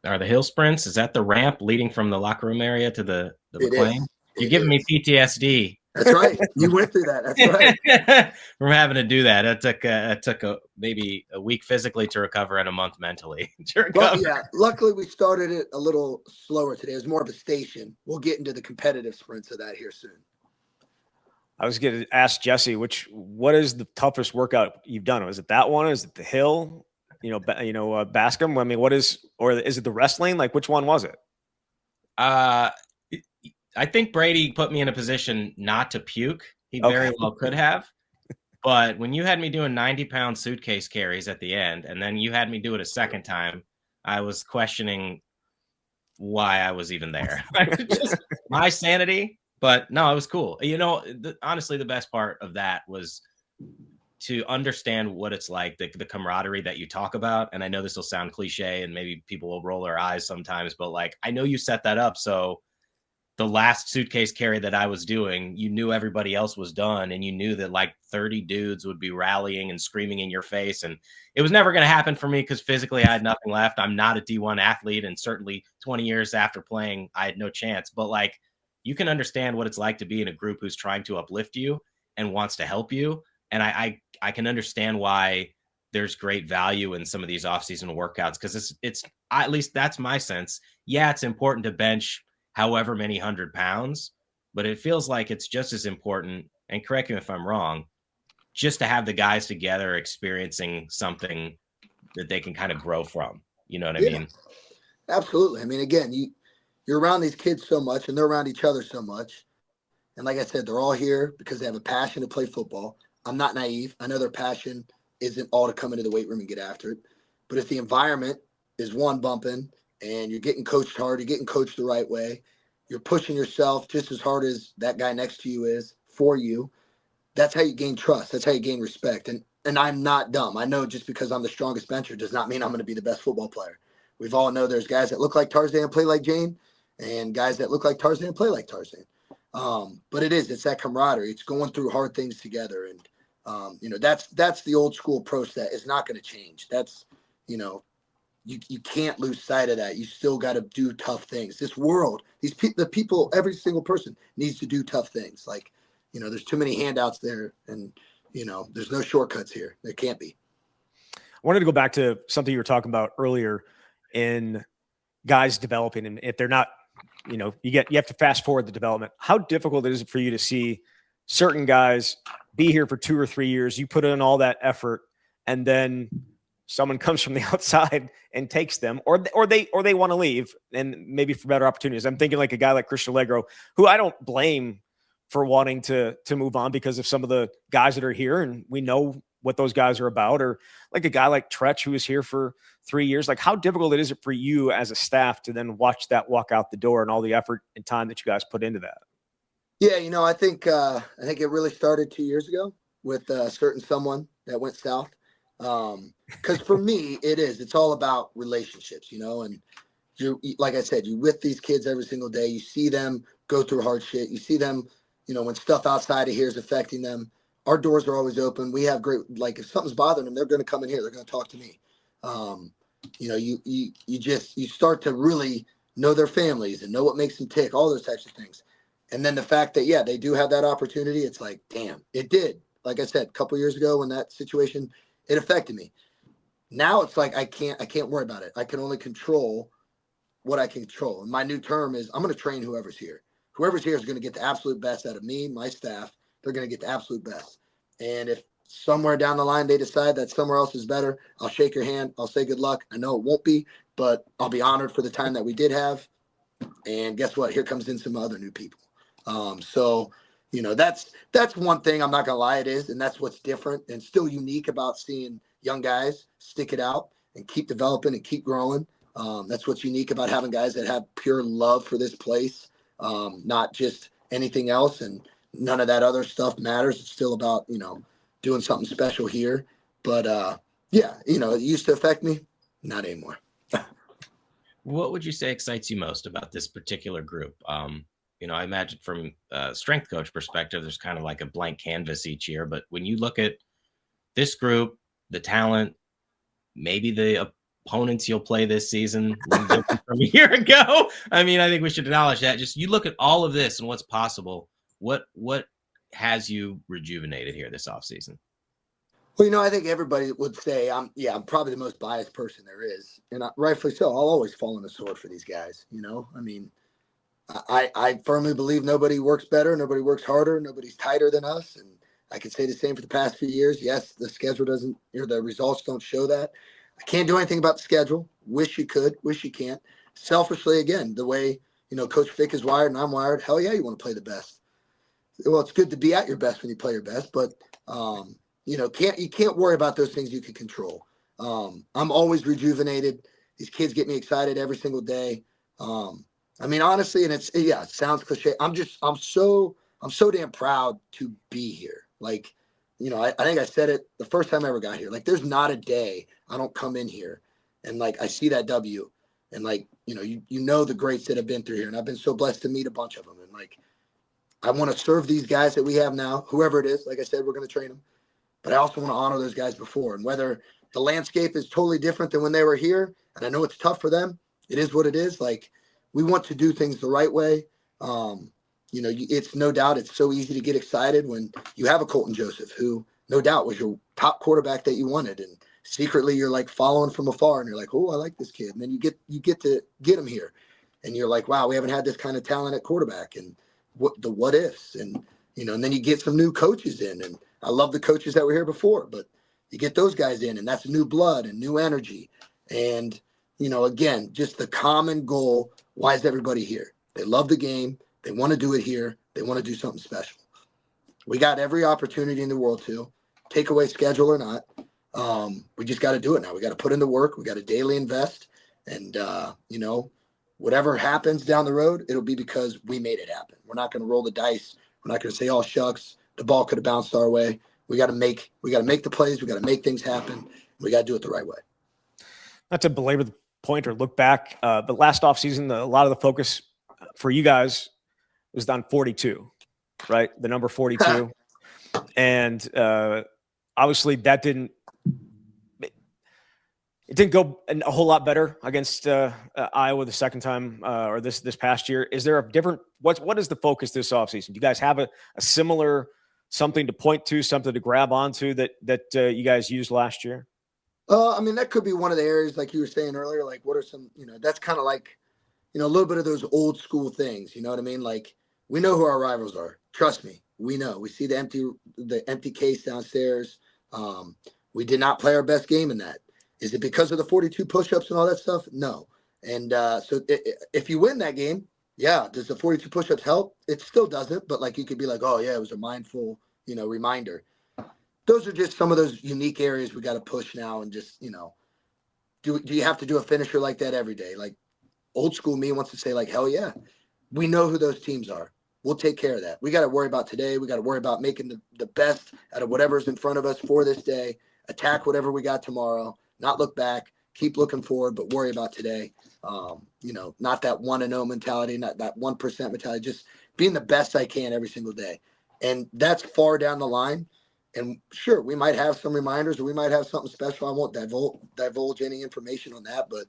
Are the hill sprints, is that the ramp leading from the locker room area to the McLean? You're giving me PTSD. That's right. You went through that. That's right. From having to do that. It took maybe a week physically to recover and a month mentally to recover. Well, yeah. Luckily, we started it a little slower today. It was more of a station. We'll get into the competitive sprints of that here soon. I was going to ask Jesse, what is the toughest workout you've done? Was it that one? Is it the hill? Bascom? What is, or is it the wrestling? Like, which one was it? I think Brady put me in a position not to puke. He very well could have. But when you had me doing 90-pound suitcase carries at the end, and then you had me do it a second time, I was questioning why I was even there. Just my sanity. But no, it was cool. Honestly, the best part of that was to understand what it's like, the camaraderie that you talk about. And I know this will sound cliche and maybe people will roll their eyes sometimes, but like, I know you set that up. So the last suitcase carry that I was doing, you knew everybody else was done, and you knew that like 30 dudes would be rallying and screaming in your face. And it was never going to happen for me because physically I had nothing left. I'm not a D1 athlete. And certainly 20 years after playing, I had no chance. But like, you can understand what it's like to be in a group who's trying to uplift you and wants to help you. And I can understand why there's great value in some of these off-season workouts, because it's at least that's my sense. Yeah, it's important to bench however many 100 pounds, but it feels like it's just as important, and correct me if I'm wrong, just to have the guys together experiencing something that they can kind of grow from. You know what I mean? Absolutely. I mean, again, you're around these kids so much, and they're around each other so much. And like I said, they're all here because they have a passion to play football. I'm not naive. I know their passion isn't all to come into the weight room and get after it. But if the environment is one bumping and you're getting coached hard, you're getting coached the right way, you're pushing yourself just as hard as that guy next to you is for you, that's how you gain trust. That's how you gain respect. And I'm not dumb. I know just because I'm the strongest bencher does not mean I'm going to be the best football player. We've all know there's guys that look like Tarzan and play like Jane, and guys that look like Tarzan and play like Tarzan. But it's that camaraderie. It's going through hard things together. And, that's the old school pro set. It's not going to change. That's, you can't lose sight of that. You still got to do tough things. This world, the people, every single person needs to do tough things. Like, there's too many handouts there, and, there's no shortcuts here. There can't be. I wanted to go back to something you were talking about earlier in guys developing. And if they're not, you have to fast forward the development. How difficult is it for you to see certain guys be here for 2 or 3 years? You put in all that effort, and then someone comes from the outside and takes them, or they want to leave, and maybe for better opportunities. I'm thinking like a guy like Christian Allegro, who I don't blame for wanting to move on because of some of the guys that are here, and we know what those guys are about, or like a guy like Tretch, who was here for 3 years. Like, how difficult is it for you as a staff to then watch that walk out the door and all the effort and time that you guys put into that? Yeah, I think it really started 2 years ago with a certain someone that went south. Because for me, it's all about relationships, and like I said, you're with these kids every single day. You see them go through hard shit. You see them, when stuff outside of here is affecting them. Our doors are always open. We have great, like, if something's bothering them, they're going to come in here. They're going to talk to me. You start to really know their families and know what makes them tick, all those types of things. And then the fact that, yeah, they do have that opportunity. It's like, damn, it did. Like I said, a couple of years ago when that situation, it affected me. Now it's like, I can't worry about it. I can only control what I can control. And my new term is I'm going to train whoever's here. Whoever's here is going to get the absolute best out of me, my staff. They're going to get the absolute best. And if somewhere down the line they decide that somewhere else is better, I'll shake your hand. I'll say good luck. I know it won't be, but I'll be honored for the time that we did have. And guess what? Here comes in some other new people. That's one thing. I'm not going to lie, it is. And that's what's different and still unique about seeing young guys stick it out and keep developing and keep growing. That's what's unique about having guys that have pure love for this place, not just anything else. And none of that other stuff matters. It's still about, doing something special here. But it used to affect me. Not anymore. What would you say excites you most about this particular group? I imagine from a strength coach perspective, there's kind of like a blank canvas each year. But when you look at this group, the talent, maybe the opponents you'll play this season from a year ago. I mean, I think we should acknowledge that. Just you look at all of this and what's possible. What has you rejuvenated here this offseason? Well, I think everybody would say I'm probably the most biased person there is. And rightfully so. I'll always fall on the sword for these guys. I mean, I firmly believe nobody works better. Nobody works harder. Nobody's tighter than us. And I can say the same for the past few years. Yes, the schedule doesn't, the results don't show that. I can't do anything about the schedule. Wish you could, wish you can't. Selfishly, again, the way, Coach Fick is wired and I'm wired, hell yeah, you want to play the best. Well, it's good to be at your best when you play your best, but, you can't worry about those things you can control. I'm always rejuvenated. These kids get me excited every single day. I mean, honestly, and it sounds cliche. I'm so damn proud to be here. Like, I think I said it the first time I ever got here. Like, there's not a day I don't come in here and like I see that W, and like, you know the greats that have been through here, and I've been so blessed to meet a bunch of them, and like I want to serve these guys that we have now, whoever it is. Like I said, we're going to train them, but I also want to honor those guys before, and whether the landscape is totally different than when they were here, and I know it's tough for them. It is what it is. Like, we want to do things the right way. It's no doubt it's so easy to get excited when you have a Colton Joseph, who no doubt was your top quarterback that you wanted, and secretly you're like following from afar, and you're like, oh, I like this kid, and then you get to get him here, and you're like, wow, we haven't had this kind of talent at quarterback, and what ifs, and and then you get some new coaches in, and I love the coaches that were here before, but you get those guys in, and that's new blood and new energy, and again, just the common goal. Why is everybody here? They love the game. They want to do it here. They want to do something special. We got every opportunity in the world to take away schedule or not. We just got to do it now. We got to put in the work. We got to daily invest. And, whatever happens down the road, it'll be because we made it happen. We're not going to roll the dice. We're not going to say, oh, shucks, the ball could have bounced our way. We got to make the plays. We got to make things happen. We got to do it the right way. Not to belabor the point or look back, but last offseason, a lot of the focus for you guys was on 42, right? The number 42. And obviously that didn't go a whole lot better against Iowa the second time or this past year. Is there a different, what is the focus this offseason? Do you guys have a similar something to point to, something to grab onto that you guys used last year? That could be one of the areas, like you were saying earlier, like what are some, that's kind of like, a little bit of those old school things, you know what I mean? Like, we know who our rivals are. Trust me, we know. We see the empty case downstairs. We did not play our best game in that. Is it because of the 42 push-ups and all that stuff? No. And so if you win that game, yeah, does the 42 push-ups help? It still doesn't, but like you could be like, oh yeah, it was a mindful, reminder. Those are just some of those unique areas we got to push now, and just, do you have to do a finisher like that every day? Like, old school me wants to say, like, hell yeah, we know who those teams are. We'll take care of that. We got to worry about today. We got to worry about making the best out of whatever's in front of us for this day, attack whatever we got tomorrow, not look back, keep looking forward, but worry about today. Not that 1-0 mentality, not that 1% mentality, just being the best I can every single day. And that's far down the line. And sure, we might have some reminders, or we might have something special. I won't divulge any information on that, but,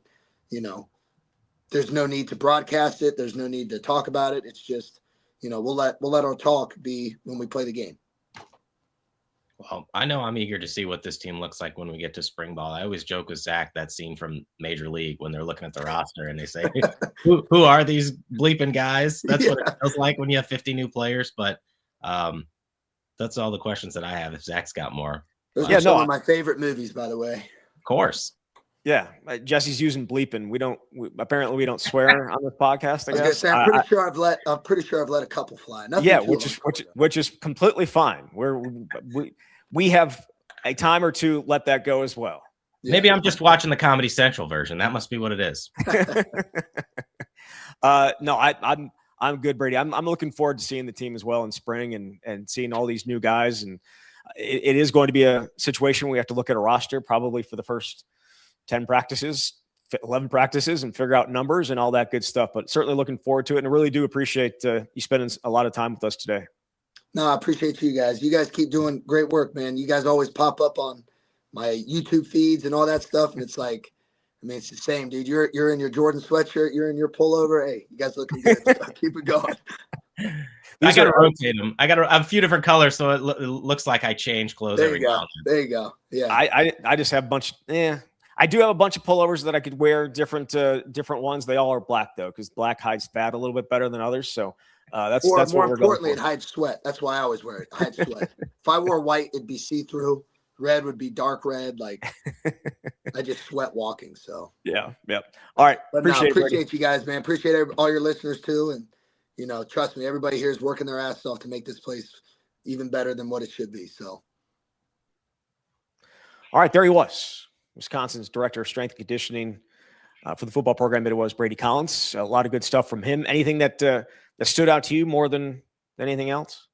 there's no need to broadcast it. There's no need to talk about it. It's just, we'll let our talk be when we play the game. Well, I know I'm eager to see what this team looks like when we get to spring ball. I always joke with Zach that scene from Major League when they're looking at the roster and they say, who are these bleeping guys? That's what it feels like when you have 50 new players. But that's all the questions that I have. If Zach's got more. Those are some of my favorite movies, by the way. Of course. Yeah, Jesse's using bleeping. Apparently we don't swear on this podcast. I guess. I'm pretty sure I've let a couple fly. Which is completely fine. We have a time or two let that go as well. Yeah. Maybe I'm just watching the Comedy Central version. That must be what it is. No, I'm good, Brady. I'm looking forward to seeing the team as well in spring and seeing all these new guys. And it is going to be a situation where we have to look at a roster probably for the first 10 practices, 11 practices, and figure out numbers and all that good stuff. But certainly looking forward to it. And I really do appreciate you spending a lot of time with us today. No, I appreciate you guys. You guys keep doing great work, man. You guys always pop up on my YouTube feeds and all that stuff. And it's like, it's the same, dude. You're in your Jordan sweatshirt. You're in your pullover. Hey, you guys looking good. Keep it going. I got to rotate them. I got a few different colors, so it looks like I change clothes. There you go. There you go. Yeah. I just have a bunch. I do have a bunch of pullovers that I could wear different ones. They all are black though, because black hides fat a little bit better than others. So that's more what we're importantly, it hides sweat. That's why I always wear it. It hides sweat. If I wore white, it'd be see-through. Red would be dark red. Like I just sweat walking. So yeah. All right. Appreciate you guys, man. Appreciate all your listeners too. And trust me, everybody here is working their ass off to make this place even better than what it should be. So. All right, there he was. Wisconsin's director of strength and conditioning for the football program that it was, Brady Collins. A lot of good stuff from him. Anything that stood out to you more than anything else?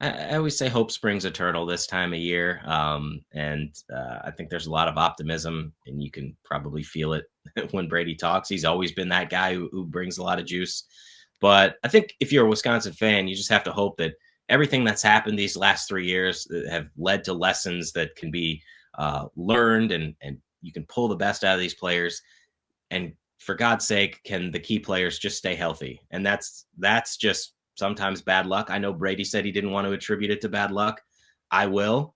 I always say hope springs eternal this time of year. I think there's a lot of optimism, and you can probably feel it when Brady talks. He's always been that guy who brings a lot of juice. But I think if you're a Wisconsin fan, you just have to hope that everything that's happened these last 3 years have led to lessons that can be learned, and you can pull the best out of these players. And for God's sake, can the key players just stay healthy? And that's just sometimes bad luck. I know Brady said he didn't want to attribute it to bad luck. I will,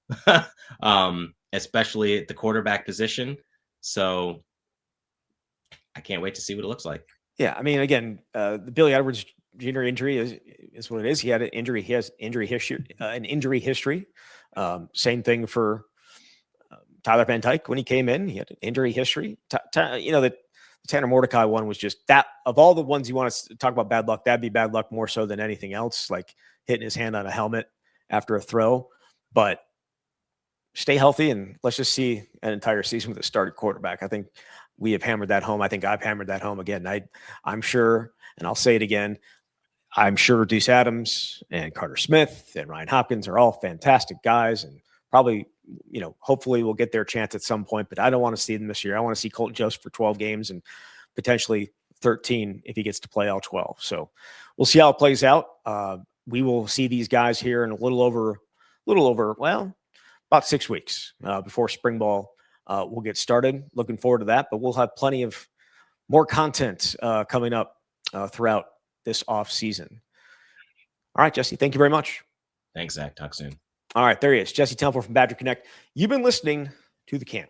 especially at the quarterback position. So I can't wait to see what it looks like. Yeah, I mean, again, the Billy Edwards Jr. injury is what it is. He had an injury. He has injury history. Same thing for Tyler Van Dyke when he came in. He had an injury history. The Tanner Mordecai one was just that. Of all the ones you want to talk about bad luck, that'd be bad luck more so than anything else, like hitting his hand on a helmet after a throw. But stay healthy, and let's just see an entire season with a starting quarterback. I think we have hammered that home. I think I've hammered that home again. I'm sure, and I'll say it again, I'm sure Deuce Adams and Carter Smith and Ryan Hopkins are all fantastic guys, and probably, hopefully we'll get their chance at some point, but I don't want to see them this year. I want to see Colton Joseph for 12 games and potentially 13 if he gets to play all 12. So we'll see how it plays out. We will see these guys here in a little over, about 6 weeks before spring ball will get started. Looking forward to that, but we'll have plenty of more content coming up throughout this off season. All right, Jesse, thank you very much. Thanks, Zach. Talk soon. All right, there he is, Jesse Temple from Badger Connect. You've been listening to The Camp.